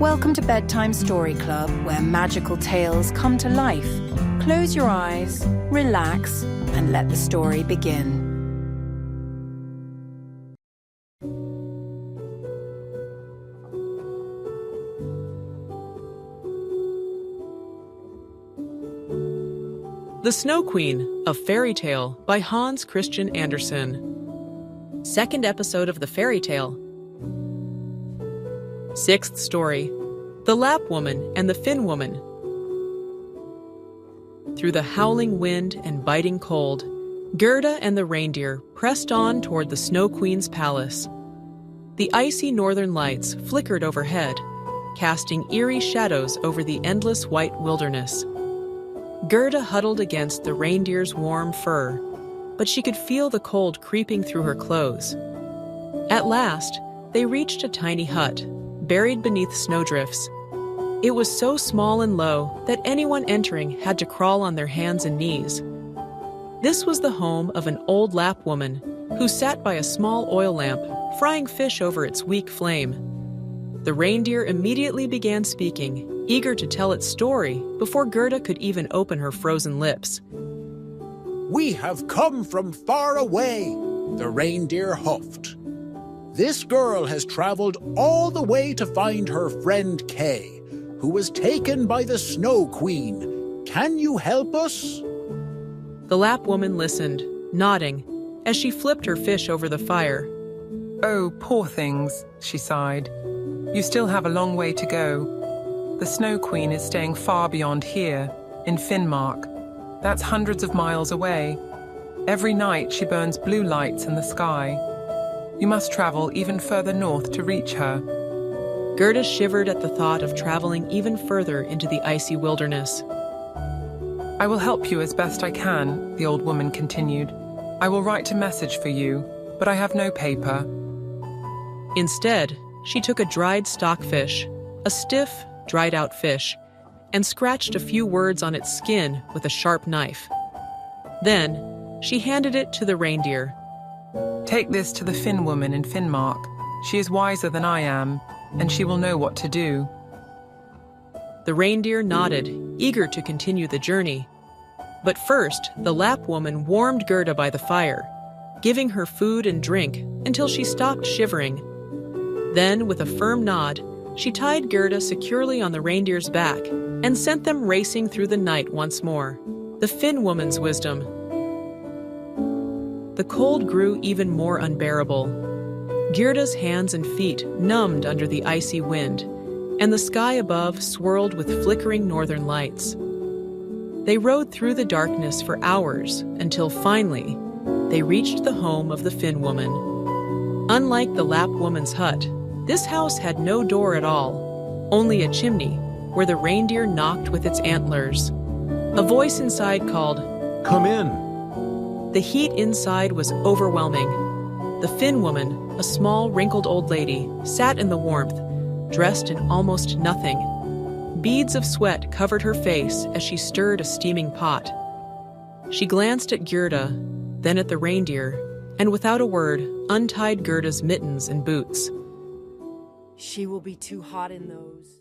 Welcome to Bedtime Story Club, where magical tales come to life. Close your eyes, relax, and let the story begin. The Snow Queen, a Fairy Tale by Hans Christian Andersen. Second episode of the fairy tale. Sixth story, The Lap Woman and the Fin Woman. Through the howling wind and biting cold, Gerda and the reindeer pressed on toward the Snow Queen's palace. The icy northern lights flickered overhead, casting eerie shadows over the endless white wilderness. Gerda huddled against the reindeer's warm fur, but she could feel the cold creeping through her clothes. At last, they reached a tiny hut, buried beneath snowdrifts. It was so small and low that anyone entering had to crawl on their hands and knees. This was the home of an old Lap woman who sat by a small oil lamp, frying fish over its weak flame. The reindeer immediately began speaking, eager to tell its story before Gerda could even open her frozen lips. "We have come from far away," the reindeer huffed. "This girl has traveled all the way to find her friend Kay, who was taken by the Snow Queen. Can you help us?" The Lap woman listened, nodding, as she flipped her fish over the fire. "Oh, poor things," she sighed. "You still have a long way to go. The Snow Queen is staying far beyond here, in Finnmark. That's hundreds of miles away. Every night she burns blue lights in the sky. You must travel even further north to reach her." Gerda shivered at the thought of traveling even further into the icy wilderness. "I will help you as best I can," the old woman continued. "I will write a message for you, but I have no paper." Instead, she took a dried stockfish, a stiff, dried-out fish, and scratched a few words on its skin with a sharp knife. Then, she handed it to the reindeer. "Take this to the Finn woman in Finnmark. She is wiser than I am, and she will know what to do." The reindeer nodded, eager to continue the journey. But first, the Lap woman warmed Gerda by the fire, giving her food and drink until she stopped shivering. Then, with a firm nod, she tied Gerda securely on the reindeer's back and sent them racing through the night once more. The Finn woman's wisdom. The cold grew even more unbearable. Gerda's hands and feet numbed under the icy wind, and the sky above swirled with flickering northern lights. They rode through the darkness for hours until finally they reached the home of the Finn woman. Unlike the Lap woman's hut, this house had no door at all, only a chimney where the reindeer knocked with its antlers. A voice inside called, "Come in." The heat inside was overwhelming. The Finn woman, a small, wrinkled old lady, sat in the warmth, dressed in almost nothing. Beads of sweat covered her face as she stirred a steaming pot. She glanced at Gerda, then at the reindeer, and without a word, untied Gerda's mittens and boots. "She will be too hot in those."